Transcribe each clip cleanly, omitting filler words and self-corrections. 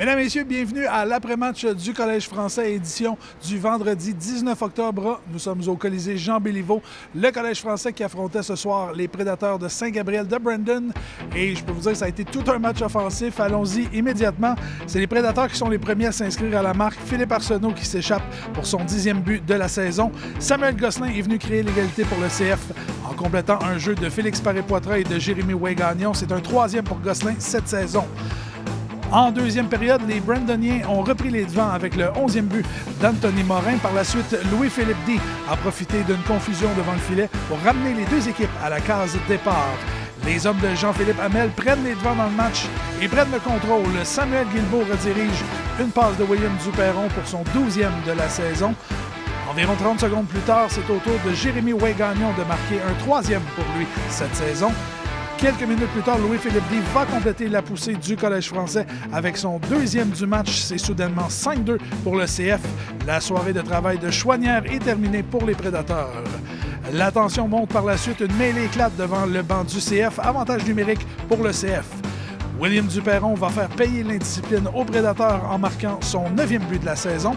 Mesdames, Messieurs, bienvenue à l'après-match du Collège français, édition du vendredi 19 octobre. Nous sommes au Colisée Jean-Béliveau. Le Collège français qui affrontait ce soir les Prédateurs de Saint-Gabriel de Brandon. Et je peux vous dire que ça a été tout un match offensif. Allons-y immédiatement. C'est les Prédateurs qui sont les premiers à s'inscrire à la marque. Philippe Arsenault qui s'échappe pour son 10e but de la saison. Samuel Gosselin est venu créer l'égalité pour le CF en complétant un jeu de Félix Paré-Poitras et de Jérémy Oué-Gagnon. C'est un 3e pour Gosselin cette saison. En deuxième période, les Brandoniens ont repris les devants avec le 11e but d'Anthony Morin. Par la suite, Louis-Philippe D a profité d'une confusion devant le filet pour ramener les deux équipes à la case départ. Les hommes de Jean-Philippe Hamel prennent les devants dans le match et prennent le contrôle. Samuel Guilbeault redirige une passe de William Duperron pour son 12e de la saison. Environ 30 secondes plus tard, c'est au tour de Jérémy Oué-Gagnon de marquer un 3e pour lui cette saison. Quelques minutes plus tard, Louis-Philippe D va compléter la poussée du Collège français avec son 2e du match. C'est soudainement 5-2 pour le CF. La soirée de travail de Chouanière est terminée pour les Prédateurs. La tension monte par la suite. Une mêlée éclate devant le banc du CF. Avantage numérique pour le CF. William Duperron va faire payer l'indiscipline aux Prédateurs en marquant son 9e but de la saison.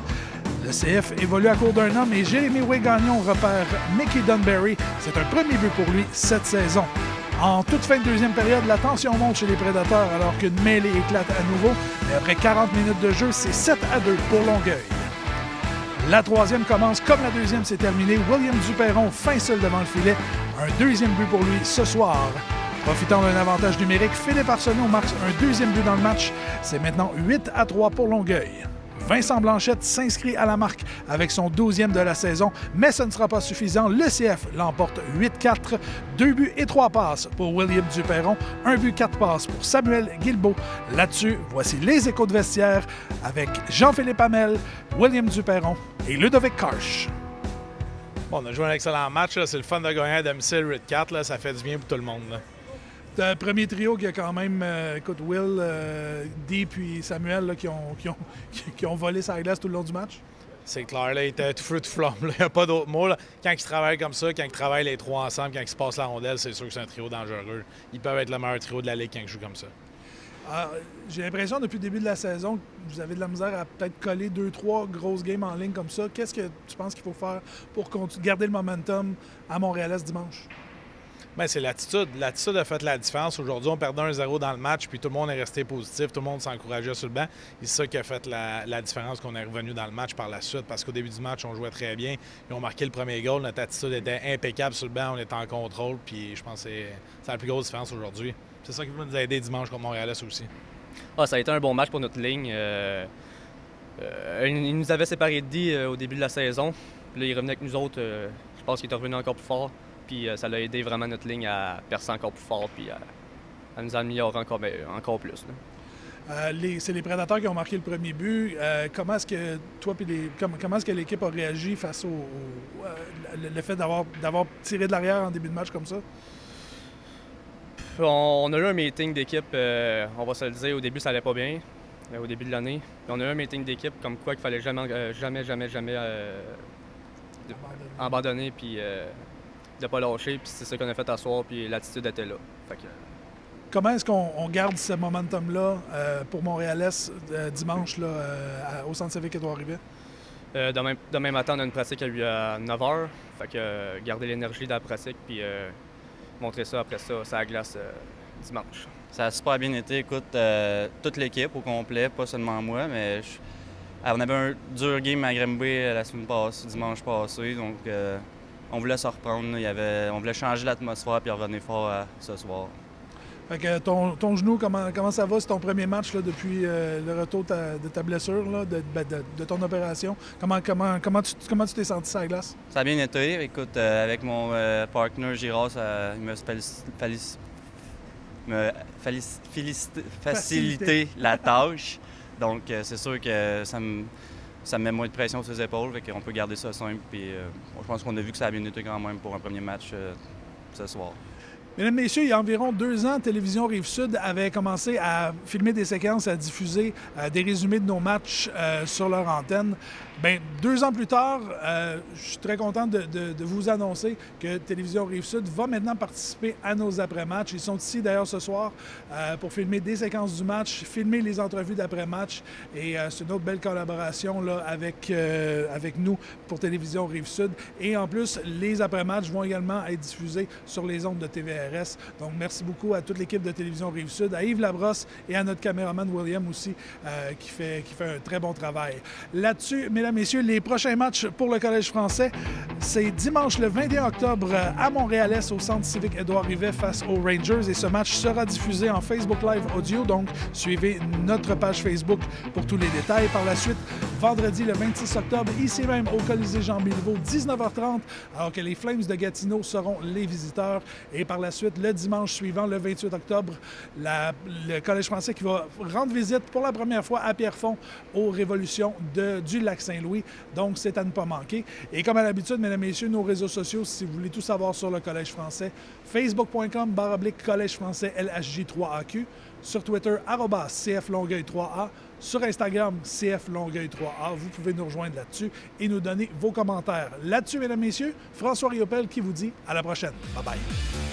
Le CF évolue à court d'un homme et Jérémy Oué-Gagnon repère Mickey Dunbarry. C'est un premier but pour lui cette saison. En toute fin de deuxième période, la tension monte chez les Prédateurs alors qu'une mêlée éclate à nouveau. Mais après 40 minutes de jeu, c'est 7-2 pour Longueuil. La troisième commence comme la deuxième s'est terminée. William Duperron fin seul devant le filet. Un 2e but pour lui ce soir. Profitant d'un avantage numérique, Philippe Arsenault marque un 2e but dans le match. C'est maintenant 8-3 pour Longueuil. Vincent Blanchette s'inscrit à la marque avec son 12e de la saison, mais ce ne sera pas suffisant. Le CF l'emporte 8-4, 2 buts et 3 passes pour William Duperron, 1 but, 4 passes pour Samuel Guilbeault. Là-dessus, voici les échos de vestiaire avec Jean-Philippe Hamel, William Duperron et Ludovic Karsch. Bon, on a joué un excellent match, là. C'est le fun de gagner à domicile 8-4, là. Ça fait du bien pour tout le monde. Là. Le premier trio qui a quand même, écoute, Will, Dee puis Samuel là, qui ont volé sa glace tout le long du match. C'est clair, là, il était tout feu, tout flamme. Il n'y a pas d'autre mot. Là. Quand ils travaillent comme ça, quand ils travaillent les trois ensemble, quand ils se passent la rondelle, c'est sûr que c'est un trio dangereux. Ils peuvent être le meilleur trio de la Ligue quand ils jouent comme ça. J'ai l'impression depuis le début de la saison que vous avez de la misère à peut-être coller 2-3 grosses games en ligne comme ça. Qu'est-ce que tu penses qu'il faut faire pour garder le momentum à Montréal-Est dimanche? Bien, c'est l'attitude. L'attitude a fait la différence. Aujourd'hui, on perdait 1-0 dans le match, puis tout le monde est resté positif, tout le monde s'encourageait sur le banc. Et c'est ça qui a fait la différence qu'on est revenu dans le match par la suite, parce qu'au début du match, on jouait très bien. Ils ont marqué le premier goal. Notre attitude était impeccable sur le banc, on était en contrôle, puis je pense que c'est la plus grosse différence aujourd'hui. C'est ça qui va nous aider dimanche contre Montréal-Est aussi. Ça a été un bon match pour notre ligne. Il nous avait séparés de D au début de la saison. Puis là, il revenait avec nous autres. Je pense qu'il est revenu encore plus fort. Puis ça l'a aidé vraiment notre ligne à percer encore plus fort puis à nous améliorer encore plus. C'est les Prédateurs qui ont marqué le premier but. Comment est-ce que toi comment est-ce que l'équipe a réagi face au le fait d'avoir tiré de l'arrière en début de match comme ça? On a eu un meeting d'équipe, on va se le dire, au début ça allait pas bien, au début de l'année. Puis on a eu un meeting d'équipe comme quoi qu'il fallait jamais abandonner puis de pas lâcher, puis c'est ce qu'on a fait à soir, puis l'attitude était là. Comment est-ce qu'on garde ce momentum-là pour Montréal-Est dimanche là, au Centre civique Édouard-Rivet? Demain matin, on a une pratique à 9h. Fait que garder l'énergie de la pratique, puis montrer ça après ça, ça glace dimanche. Ça a super bien été. Écoute, toute l'équipe au complet, pas seulement moi, mais on avait un dur game à Granby la semaine passée, dimanche passé, donc on voulait se reprendre. On voulait changer l'atmosphère puis revenir fort ce soir. Fait que ton genou, comment ça va? C'est ton premier match là, depuis le retour de ta blessure, là, de ton opération. Comment tu t'es senti sur la glace? Ça a bien été. Écoute, avec mon partner Girard, il me facilité la tâche. Donc, c'est sûr que ça me met moins de pression sur les épaules. Fait qu'on peut garder ça simple. Puis, je pense qu'on a vu que ça a bien été quand même pour un premier match ce soir. Mesdames, Messieurs, il y a environ 2 ans, Télévision Rive-Sud avait commencé à filmer des séquences, à diffuser des résumés de nos matchs sur leur antenne. Bien, 2 ans plus tard, je suis très content de vous annoncer que Télévision Rive-Sud va maintenant participer à nos après-matchs. Ils sont ici d'ailleurs ce soir pour filmer des séquences du match, filmer les entrevues d'après-match. Et c'est une autre belle collaboration là, avec nous pour Télévision Rive-Sud. Et en plus, les après-matchs vont également être diffusés sur les ondes de TVRS. Donc, merci beaucoup à toute l'équipe de Télévision Rive-Sud, à Yves Labrosse et à notre caméraman William aussi, qui fait un très bon travail. Là-dessus, mesdames, messieurs, les prochains matchs pour le Collège français, c'est dimanche le 21 octobre à Montréal-Est au Centre civique Édouard Rivet face aux Rangers. Et ce match sera diffusé en Facebook Live Audio. Donc, suivez notre page Facebook pour tous les détails. Par la suite, vendredi le 26 octobre, ici même au Colisée Jean Béliveau, 19h30, alors que les Flames de Gatineau seront les visiteurs. Et par la suite, le dimanche suivant, le 28 octobre, le Collège français qui va rendre visite pour la première fois à Pierrefonds aux Révolutions du Lac-Saint-Louis. Donc, c'est à ne pas manquer. Et comme à l'habitude, mesdames et messieurs, nos réseaux sociaux, si vous voulez tout savoir sur le Collège français, facebook.com/Collège français LHJ3AQ, sur Twitter, @CF Longueuil 3A, sur Instagram, CF Longueuil 3A. Vous pouvez nous rejoindre là-dessus et nous donner vos commentaires. Là-dessus, mesdames et messieurs, François Riopel qui vous dit à la prochaine. Bye bye.